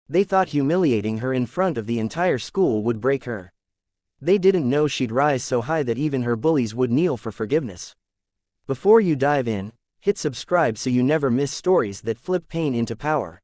They thought humiliating her in front of the entire school would break her. They didn't know she'd rise so high that even her bullies would kneel for forgiveness. Before you dive in, hit subscribe so you never miss stories that flip pain into power.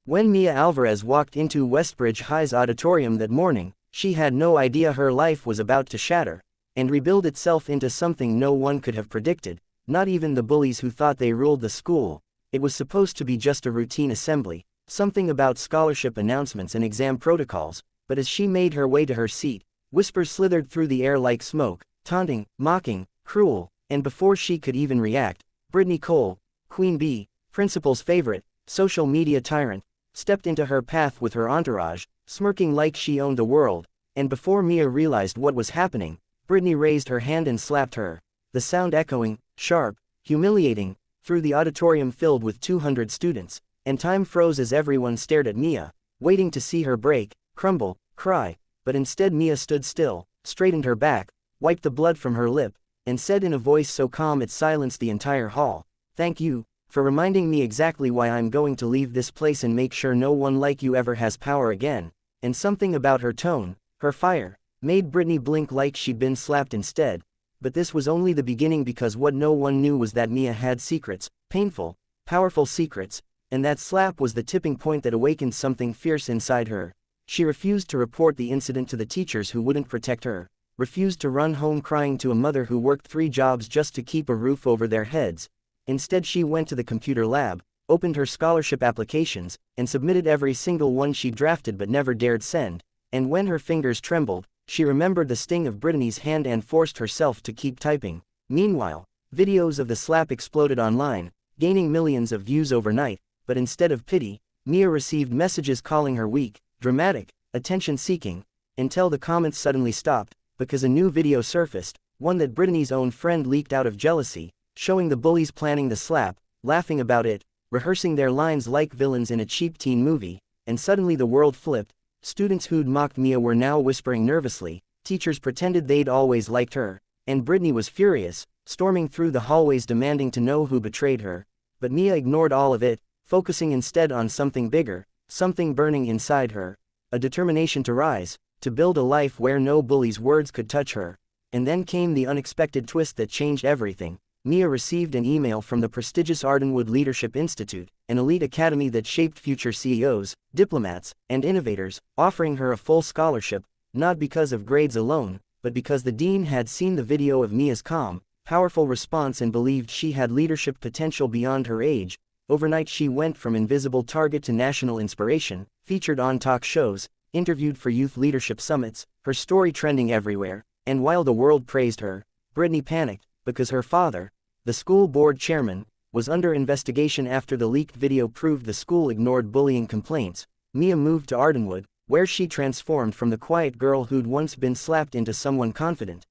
When Mia Alvarez walked into Westbridge High's auditorium that morning, she had no idea her life was about to shatter and rebuild itself into something no one could have predicted, not even the bullies who thought they ruled the school. It was supposed to be just a routine assembly, something about scholarship announcements and exam protocols, but as she made her way to her seat, whispers slithered through the air like smoke, taunting, mocking, cruel, and before she could even react, Brittany Cole, Queen Bee, principal's favorite, social media tyrant, stepped into her path with her entourage, smirking like she owned the world, and before Mia realized what was happening, Brittany raised her hand and slapped her, the sound echoing, sharp, humiliating, through the auditorium filled with 200 students, and time froze as everyone stared at Mia, waiting to see her break, crumble, cry, but instead Mia stood still, straightened her back, wiped the blood from her lip, and said in a voice so calm it silenced the entire hall, "Thank you, for reminding me exactly why I'm going to leave this place and make sure no one like you ever has power again." And something about her tone, her fire, made Brittany blink like she'd been slapped instead. But this was only the beginning, because what no one knew was that Mia had secrets, painful, powerful secrets, and that slap was the tipping point that awakened something fierce inside her. She refused to report the incident to the teachers who wouldn't protect her, refused to run home crying to a mother who worked 3 jobs just to keep a roof over their heads. Instead she went to the computer lab, opened her scholarship applications, and submitted every single one she drafted but never dared send, and when her fingers trembled, she remembered the sting of Brittany's hand and forced herself to keep typing. Meanwhile, videos of the slap exploded online, gaining millions of views overnight, but instead of pity, Mia received messages calling her weak, dramatic, attention-seeking, until the comments suddenly stopped, because a new video surfaced, one that Brittany's own friend leaked out of jealousy, showing the bullies planning the slap, laughing about it, rehearsing their lines like villains in a cheap teen movie, and suddenly the world flipped. Students who'd mocked Mia were now whispering nervously, teachers pretended they'd always liked her, and Brittany was furious, storming through the hallways demanding to know who betrayed her. But Mia ignored all of it, focusing instead on something bigger, something burning inside her, a determination to rise, to build a life where no bully's words could touch her. And then came the unexpected twist that changed everything. Mia received an email from the prestigious Ardenwood Leadership Institute, an elite academy that shaped future CEOs, diplomats, and innovators, offering her a full scholarship, not because of grades alone, but because the dean had seen the video of Mia's calm, powerful response and believed she had leadership potential beyond her age. Overnight she went from invisible target to national inspiration, featured on talk shows, interviewed for youth leadership summits, her story trending everywhere. And while the world praised her, Brittany panicked, because her father, the school board chairman, was under investigation after the leaked video proved the school ignored bullying complaints. Mia moved to Ardenwood, where she transformed from the quiet girl who'd once been slapped into someone confident,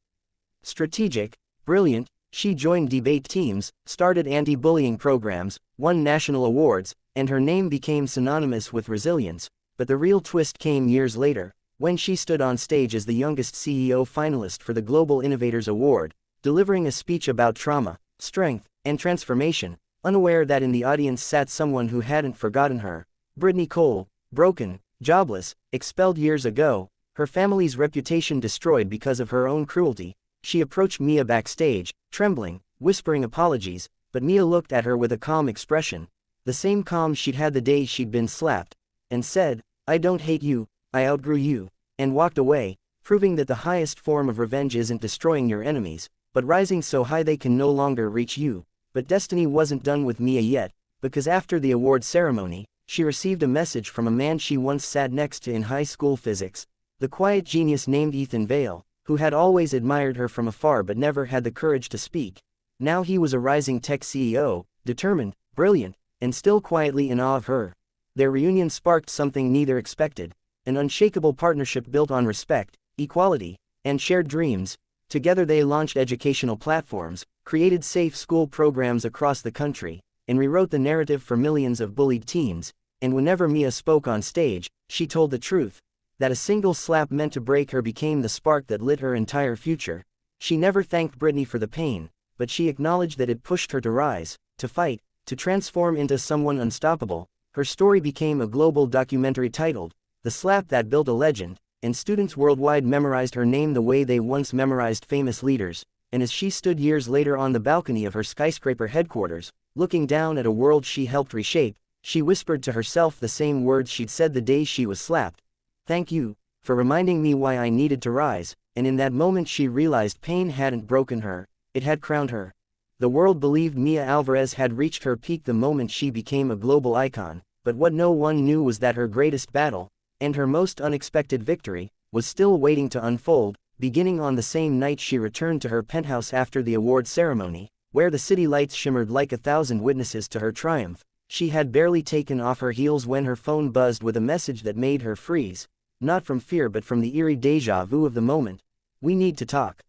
strategic, brilliant. She joined debate teams, started anti-bullying programs, won national awards, and her name became synonymous with resilience. But the real twist came years later, when she stood on stage as the youngest CEO finalist for the Global Innovators Award, delivering a speech about trauma, strength, and transformation, unaware that in the audience sat someone who hadn't forgotten her. Brittany Cole, broken, jobless, expelled years ago, her family's reputation destroyed because of her own cruelty. She approached Mia backstage, trembling, whispering apologies, but Mia looked at her with a calm expression, the same calm she'd had the day she'd been slapped, and said, "I don't hate you, I outgrew you," and walked away, proving that the highest form of revenge isn't destroying your enemies, but rising so high they can no longer reach you. But destiny wasn't done with Mia yet, because after the award ceremony, she received a message from a man she once sat next to in high school physics, the quiet genius named Ethan Vale, who had always admired her from afar but never had the courage to speak. Now he was a rising tech CEO, determined, brilliant, and still quietly in awe of her. Their reunion sparked something neither expected, an unshakable partnership built on respect, equality, and shared dreams. Together they launched educational platforms, created safe school programs across the country, and rewrote the narrative for millions of bullied teens. And whenever Mia spoke on stage, she told the truth. That a single slap meant to break her became the spark that lit her entire future. She never thanked Brittany for the pain, but she acknowledged that it pushed her to rise, to fight, to transform into someone unstoppable. Her story became a global documentary titled, "The Slap That Built a Legend," and students worldwide memorized her name the way they once memorized famous leaders, and as she stood years later on the balcony of her skyscraper headquarters, looking down at a world she helped reshape, she whispered to herself the same words she'd said the day she was slapped. "Thank you, for reminding me why I needed to rise," and in that moment she realized pain hadn't broken her, it had crowned her. The world believed Mia Alvarez had reached her peak the moment she became a global icon, but what no one knew was that her greatest battle, and her most unexpected victory, was still waiting to unfold, beginning on the same night she returned to her penthouse after the award ceremony, where the city lights shimmered like 1,000 witnesses to her triumph. She had barely taken off her heels when her phone buzzed with a message that made her freeze, not from fear but from the eerie déjà vu of the moment. "We need to talk.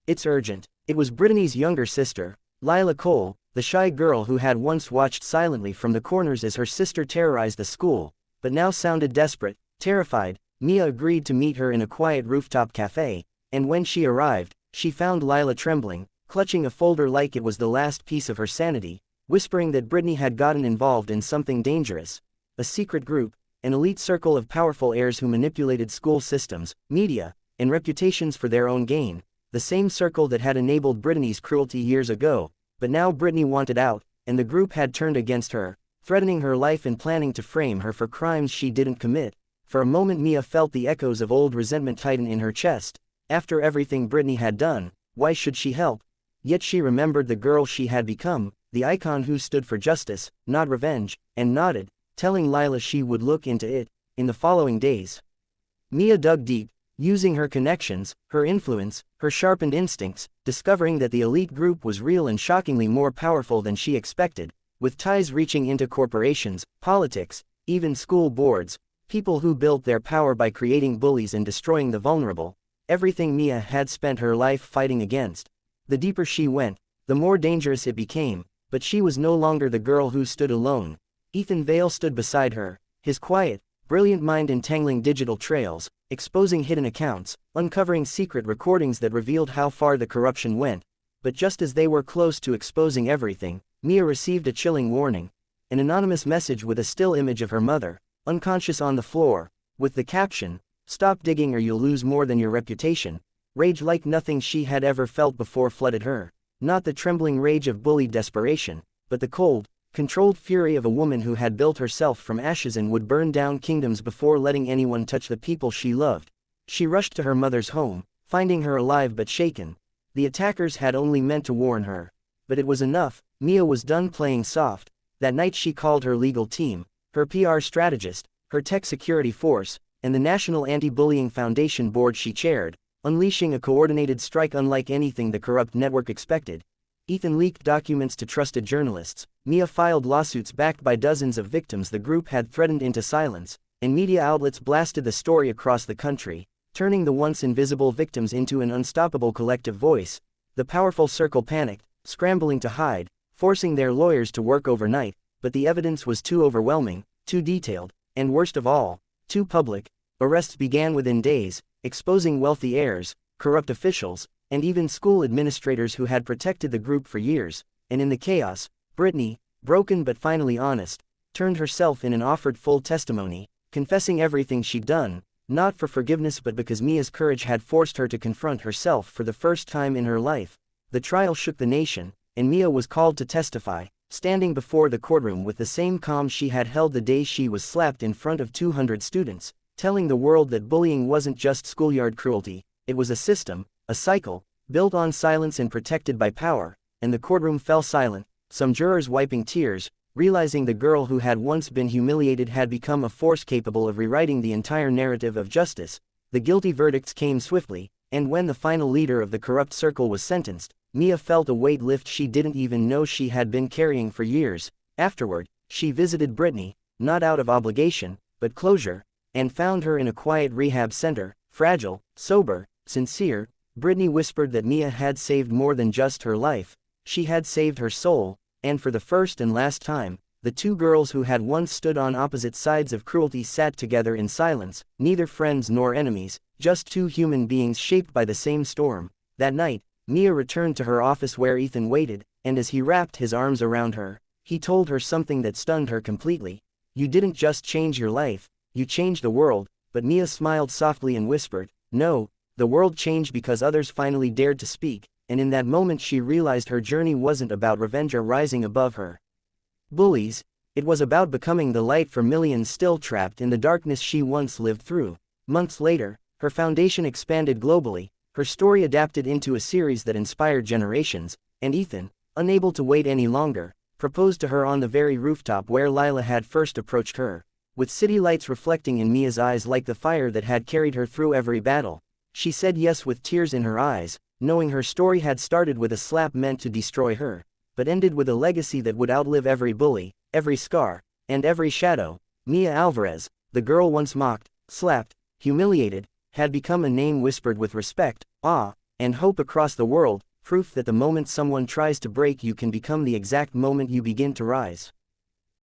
It's urgent." It was Brittany's younger sister, Lila Cole, the shy girl who had once watched silently from the corners as her sister terrorized the school, but now sounded desperate. Terrified, Mia agreed to meet her in a quiet rooftop cafe, and when she arrived, she found Lila trembling, clutching a folder like it was the last piece of her sanity, whispering that Brittany had gotten involved in something dangerous. A secret group, an elite circle of powerful heirs who manipulated school systems, media, and reputations for their own gain, the same circle that had enabled Brittany's cruelty years ago, but now Brittany wanted out, and the group had turned against her, threatening her life and planning to frame her for crimes she didn't commit. For a moment Mia felt the echoes of old resentment tighten in her chest. After everything Brittany had done, why should she help? Yet she remembered the girl she had become, the icon who stood for justice, not revenge, and nodded, telling Lila she would look into it. In the following days, Mia dug deep, using her connections, her influence, her sharpened instincts, discovering that the elite group was real and shockingly more powerful than she expected, with ties reaching into corporations, politics, even school boards, people who built their power by creating bullies and destroying the vulnerable, everything Mia had spent her life fighting against. The deeper she went, the more dangerous it became, but she was no longer the girl who stood alone. Ethan Vale stood beside her, his quiet, brilliant mind entangling digital trails, exposing hidden accounts, uncovering secret recordings that revealed how far the corruption went. But just as they were close to exposing everything, Mia received a chilling warning. An anonymous message with a still image of her mother, unconscious on the floor, with the caption, "Stop digging or you'll lose more than your reputation." Rage like nothing she had ever felt before flooded her. Not the trembling rage of bullied desperation, but the cold, controlled fury of a woman who had built herself from ashes and would burn down kingdoms before letting anyone touch the people she loved. She rushed to her mother's home, finding her alive but shaken. The attackers had only meant to warn her. But it was enough. Mia was done playing soft. That night she called her legal team, her PR strategist, her tech security force, and the National Anti-Bullying Foundation board she chaired, unleashing a coordinated strike unlike anything the corrupt network expected. Ethan leaked documents to trusted journalists. Mia filed lawsuits backed by dozens of victims the group had threatened into silence, and media outlets blasted the story across the country, turning the once invisible victims into an unstoppable collective voice. The powerful circle panicked, scrambling to hide, forcing their lawyers to work overnight, but the evidence was too overwhelming, too detailed, and worst of all, too public. Arrests began within days, exposing wealthy heirs, corrupt officials, and even school administrators who had protected the group for years. And in the chaos, Brittany, broken but finally honest, turned herself in and offered full testimony, confessing everything she'd done, not for forgiveness but because Mia's courage had forced her to confront herself for the first time in her life. The trial shook the nation, and Mia was called to testify, standing before the courtroom with the same calm she had held the day she was slapped in front of 200 students, telling the world that bullying wasn't just schoolyard cruelty, it was a system, a cycle, built on silence and protected by power. And the courtroom fell silent, some jurors wiping tears, realizing the girl who had once been humiliated had become a force capable of rewriting the entire narrative of justice. The guilty verdicts came swiftly, and when the final leader of the corrupt circle was sentenced, Mia felt a weight lift she didn't even know she had been carrying for years. Afterward, she visited Brittany, not out of obligation, but closure, and found her in a quiet rehab center, fragile, sober, sincere. Brittany whispered that Mia had saved more than just her life, she had saved her soul, and for the first and last time, the two girls who had once stood on opposite sides of cruelty sat together in silence, neither friends nor enemies, just two human beings shaped by the same storm. That night, Mia returned to her office where Ethan waited, and as he wrapped his arms around her, he told her something that stunned her completely. You didn't just change your life, you changed the world. But Mia smiled softly and whispered, no, the world changed because others finally dared to speak, and in that moment she realized her journey wasn't about revenge or rising above her bullies, it was about becoming the light for millions still trapped in the darkness she once lived through. Months later, her foundation expanded globally, her story adapted into a series that inspired generations, and Ethan, unable to wait any longer, proposed to her on the very rooftop where Lila had first approached her. With city lights reflecting in Mia's eyes like the fire that had carried her through every battle, she said yes with tears in her eyes, knowing her story had started with a slap meant to destroy her, but ended with a legacy that would outlive every bully, every scar, and every shadow. Mia Alvarez, the girl once mocked, slapped, humiliated, had become a name whispered with respect, awe, and hope across the world, proof that the moment someone tries to break you can become the exact moment you begin to rise.